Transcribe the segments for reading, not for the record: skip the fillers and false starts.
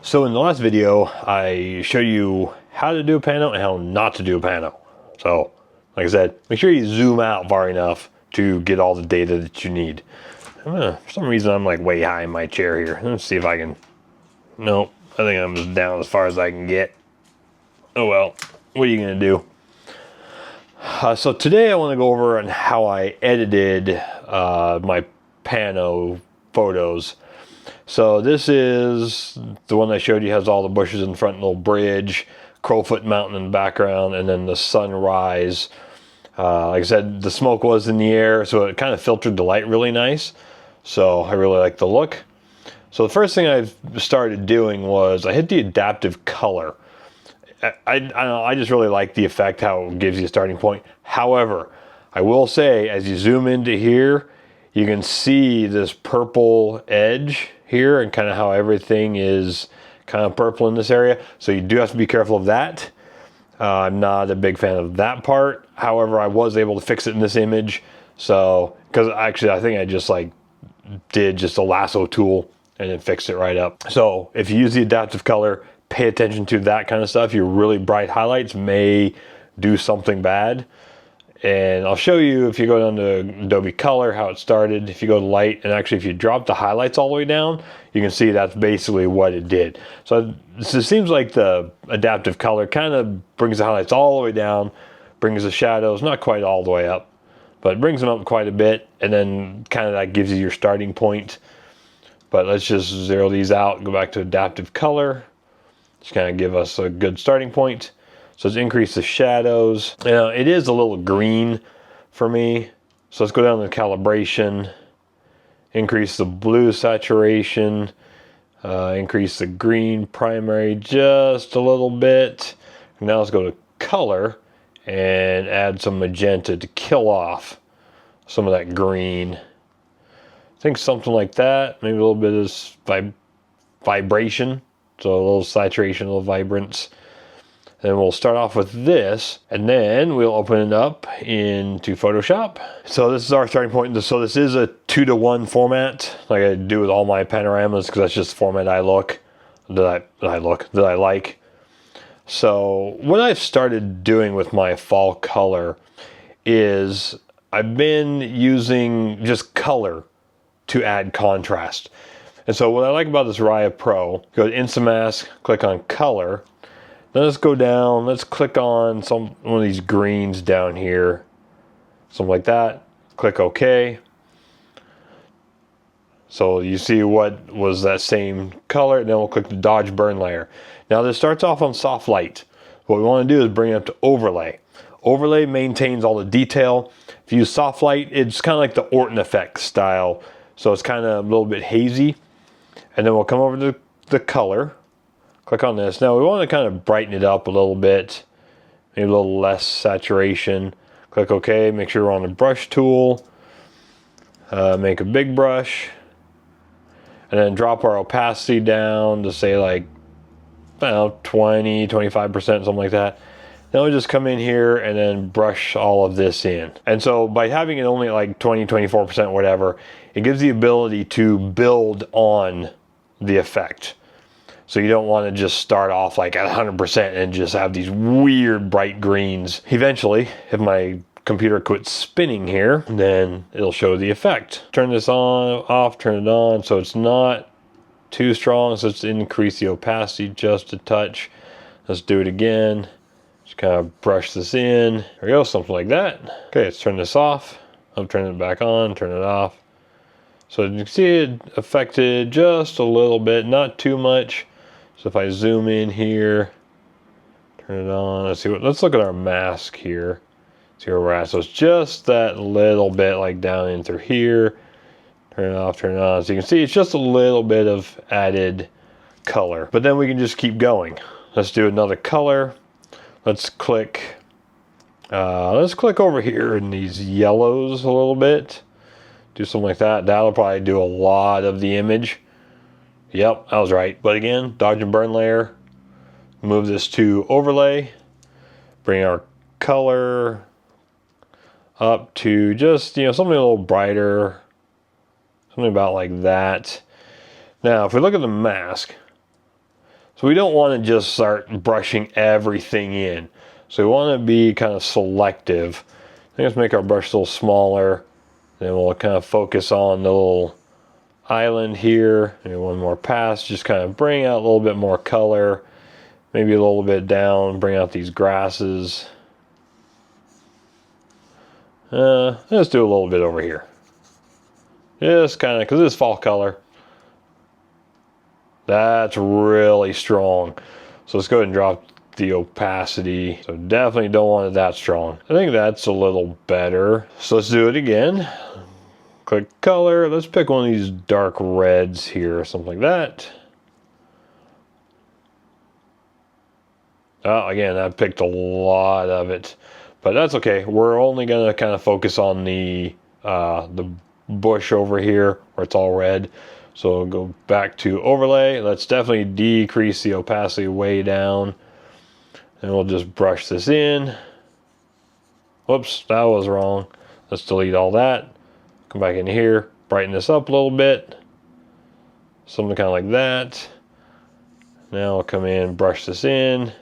So in the last video, I showed you how to do a pano and how not to do a pano. So, like I said, make sure you zoom out far enough to get all the data that you need. For some reason, I'm like way high in my chair here. Let's see if I can... Nope, I think I'm just down as far as I can get. Oh well, what are you gonna do? So today I want to go over on how I edited my pano photos. So this is the one I showed you, has all the bushes in front, little bridge, Crowfoot Mountain in the background, and then the sunrise. Like I said, the smoke was in the air, so it kind of filtered the light really nice. So I really like the look. So the first thing I started doing was I hit the adaptive color. I don't know, I just really like the effect, how it gives you a starting point. However, I will say, as you zoom into here, you can see this purple edge here and kind of how everything is kind of purple in this area. So you do have to be careful of that. I'm not a big fan of that part. However, I was able to fix it in this image. So, because actually I think I just like did just a lasso tool and then fixed it right up. So if you use the adaptive color, pay attention to that kind of stuff. Your really bright highlights may do something bad. And I'll show you, if you go down to Adobe Color, how it started. If you go to light, and actually if you drop the highlights all the way down, you can see that's basically what it did. So it seems like the adaptive color kind of brings the highlights all the way down, brings the shadows not quite all the way up, but brings them up quite a bit, and then kind of that gives you your starting point. But let's just zero these out, go back to adaptive color. Just kind of give us a good starting point. So let's increase the shadows. Now it is a little green for me. So let's go down to calibration, increase the blue saturation, increase the green primary just a little bit. Now let's go to color and add some magenta to kill off some of that green. I think something like that, maybe a little bit of vibration. So a little saturation, a little vibrance. Then we'll start off with this, and then we'll open it up into Photoshop. So this is our starting point. So this is a 2:1 format, like I do with all my panoramas, because that's just the format I like. So what I've started doing with my fall color is I've been using just color to add contrast. And so what I like about this Raya Pro, go to Instant Mask, click on color. Then let's go down, let's click on one of these greens down here. Something like that. Click OK. So you see what was that same color, and then we'll click the Dodge Burn layer. Now this starts off on soft light. What we want to do is bring it up to overlay. Overlay maintains all the detail. If you use soft light, it's kind of like the Orton effect style. So it's kind of a little bit hazy. And then we'll come over to the color. Click on this. Now we want to kind of brighten it up a little bit. Maybe a little less saturation. Click OK. Make sure we're on the brush tool. Make a big brush. And then drop our opacity down to say like, I don't know, 20, 25%, something like that. Then we'll just come in here and then brush all of this in. And so by having it only like 20, 24%, whatever, it gives the ability to build on the effect. So you don't want to just start off like at 100% and just have these weird bright greens. Eventually, if my computer quits spinning here, then it'll show the effect. Turn this on, off, turn it on, so it's not too strong. So let's increase the opacity just a touch. Let's do it again. Just kind of brush this in. There we go, something like that. Okay, let's turn this off. I'm turning it back on, turn it off. So you can see it affected just a little bit, not too much. So if I zoom in here, turn it on, let's look at our mask here. See where we're at. So it's just that little bit like down in through here. Turn it off, turn it on. So you can see it's just a little bit of added color. But then we can just keep going. Let's do another color. Let's click over here in these yellows a little bit. Do something like that. That'll probably do a lot of the image. Yep, I was right. But again, Dodge and Burn layer. Move this to overlay. Bring our color up to just, something a little brighter. Something about like that. Now, if we look at the mask, So we don't want to just start brushing everything in. So we want to be kind of selective. I think let's make our brush a little smaller. Then we'll kind of focus on the little island here. Maybe one more pass, just kind of bring out a little bit more color. Maybe a little bit down, bring out these grasses. Let's do a little bit over here. Just kind of, because it's fall color. That's really strong. So let's go ahead and drop the opacity. So definitely don't want it that strong. I think that's a little better. So let's do it again. Click color. Let's pick one of these dark reds here or something like that. Oh, again, I picked a lot of it, but that's okay. We're only gonna kind of focus on the bush over here where it's all red. So we'll go back to overlay. Let's definitely decrease the opacity way down. And we'll just brush this in. Whoops, that was wrong. Let's delete all that. Come back in here, brighten this up a little bit. Something kind of like that. Now I'll come in, brush this in.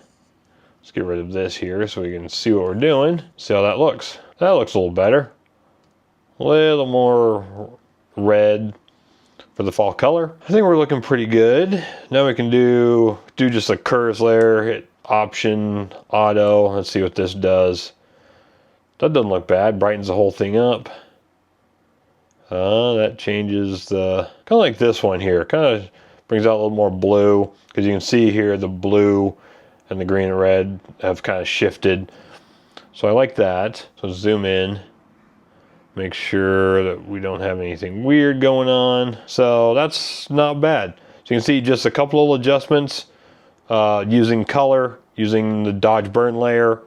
Let's get rid of this here so we can see what we're doing. See how that looks. That looks a little better. A little more red for the fall color. I think we're looking pretty good. Now we can do just a curves layer, hit option, auto. Let's see what this does. That doesn't look bad, brightens the whole thing up. That changes the, kind of like this one here. Kind of brings out a little more blue, because you can see here the blue and the green and red have kind of shifted. So I like that. So zoom in. Make sure that we don't have anything weird going on. So that's not bad. So you can see just a couple of adjustments using color, using the dodge burn layer.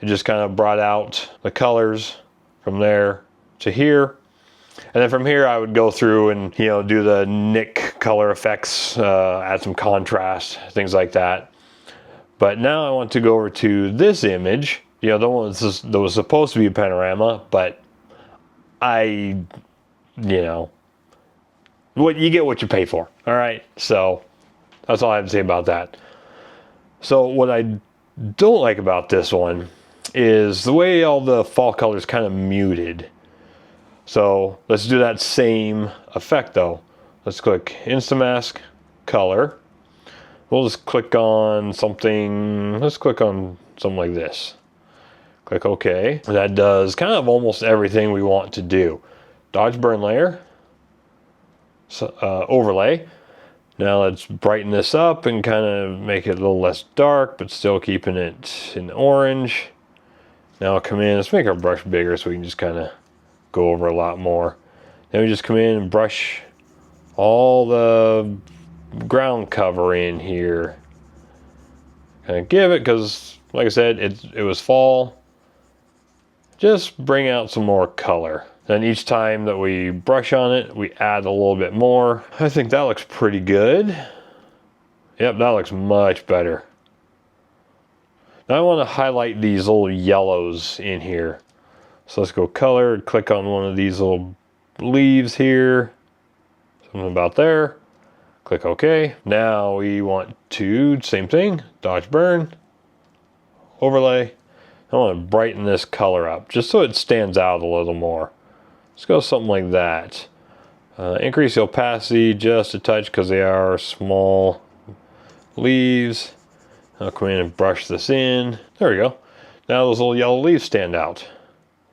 It just kind of brought out the colors from there to here. And then from here I would go through and, you know, do the Nick color effects, add some contrast, things like that. But now I want to go over to this image, you know, the one that was supposed to be a panorama, but you know, what you get what you pay for. All right. So that's all I have to say about that. So what I don't like about this one is the way all the fall colors kind of muted. So let's do that same effect though. Let's click Instamask color. We'll just click on something. Let's click on something like this. Click OK. That does kind of almost everything we want to do. Dodge burn layer, overlay. Now let's brighten this up and kind of make it a little less dark, but still keeping it in orange. Now I'll come in, let's make our brush bigger so we can just kind of go over a lot more. Then we just come in and brush all the ground cover in here. Kind of give it, because like I said, it was fall. Just bring out some more color. Then each time that we brush on it, we add a little bit more. I think that looks pretty good. Yep, that looks much better. Now I want to highlight these little yellows in here. So let's go color, click on one of these little leaves here. Something about there. Click OK. Now we want to, same thing, dodge burn, overlay. I want to brighten this color up just so it stands out a little more. Let's go something like that. Increase the opacity just a touch because they are small leaves. I'll come in and brush this in. There we go. Now those little yellow leaves stand out.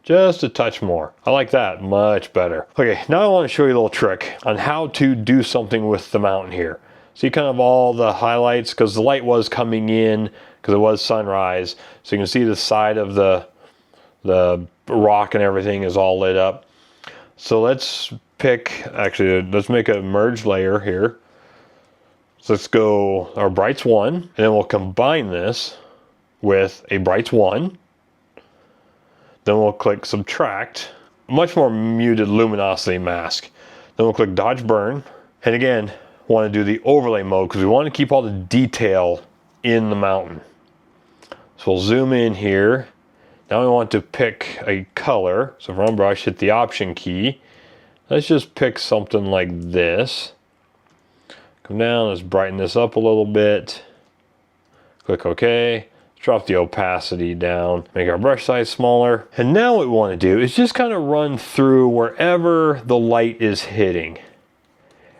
Just a touch more. I like that much better. Okay, now I want to show you a little trick on how to do something with the mountain here. See kind of all the highlights, because the light was coming in because it was sunrise. So you can see the side of the rock and everything is all lit up. So let's pick, actually, let's make a merge layer here. So let's go our brights 1, and then we'll combine this with a brights 1. Then we'll click subtract, much more muted luminosity mask. Then we'll click dodge burn. And again, want to do the overlay mode because we want to keep all the detail in the mountain. So we'll zoom in here. Now we want to pick a color. So from brush, hit the option key. Let's just pick something like this. Come down, let's brighten this up a little bit. Click OK. Drop the opacity down, make our brush size smaller. And now what we want to do is just kind of run through wherever the light is hitting.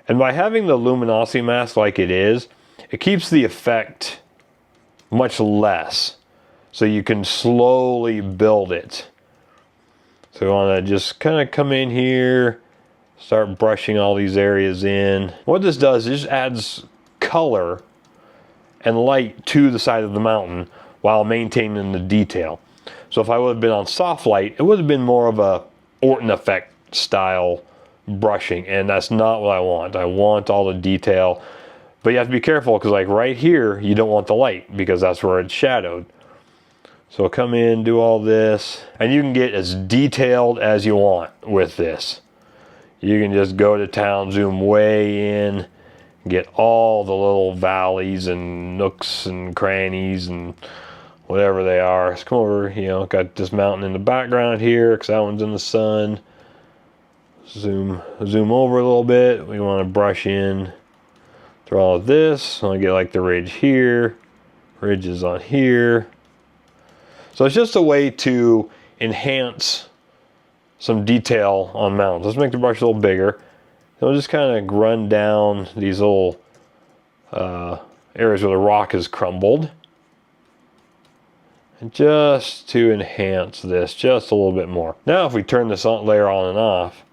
And by having the luminosity mask like it is, it keeps the effect much less. So you can slowly build it. So we want to just kind of come in here, start brushing all these areas in. What this does is just adds color and light to the side of the mountain while maintaining the detail. So if I would have been on soft light, it would have been more of a Orton effect style brushing, and that's not what I want. I want all the detail, but you have to be careful because like right here, you don't want the light because that's where it's shadowed. So come in, do all this, and you can get as detailed as you want with this. You can just go to town, zoom way in, get all the little valleys and nooks and crannies and whatever they are. Let's come over, you know, got this mountain in the background here because that one's in the sun. Zoom over a little bit. We want to brush in through all of this. I want to get like the ridge here, ridges on here. So it's just a way to enhance some detail on mountains. Let's make the brush a little bigger. And we'll just kind of run down these little areas where the rock is crumbled. And just to enhance this just a little bit more. Now if we turn this layer on and off,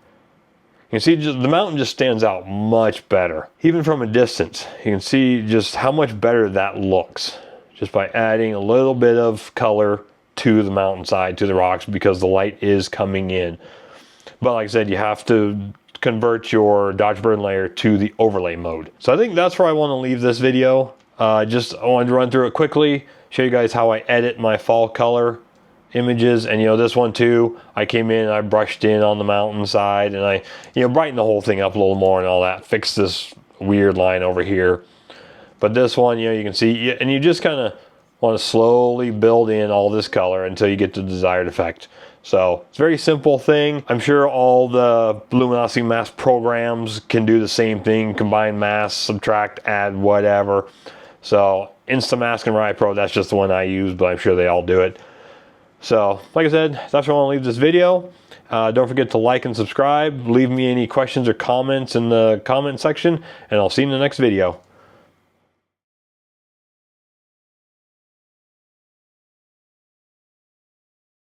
you can see just, the mountain just stands out much better. Even from a distance, you can see just how much better that looks. Just by adding a little bit of color to the mountainside, to the rocks, because the light is coming in. But like I said, you have to convert your dodge burn layer to the overlay mode. So I think that's where I want to leave this video. I wanted to run through it quickly, show you guys how I edit my fall color images. And you know, this one too, I came in and I brushed in on the mountainside and I, you know, brightened the whole thing up a little more and all that, fixed this weird line over here. But this one, you know, you can see, and you just kind of want to slowly build in all this color until you get the desired effect. So it's a very simple thing. I'm sure all the luminosity mask programs can do the same thing, combine masks, subtract, add, whatever. So Instamask and Riot Pro, that's just the one I use, but I'm sure they all do it. So like I said, that's where I want to leave this video. Don't forget to like and subscribe. Leave me any questions or comments in the comment section, and I'll see you in the next video.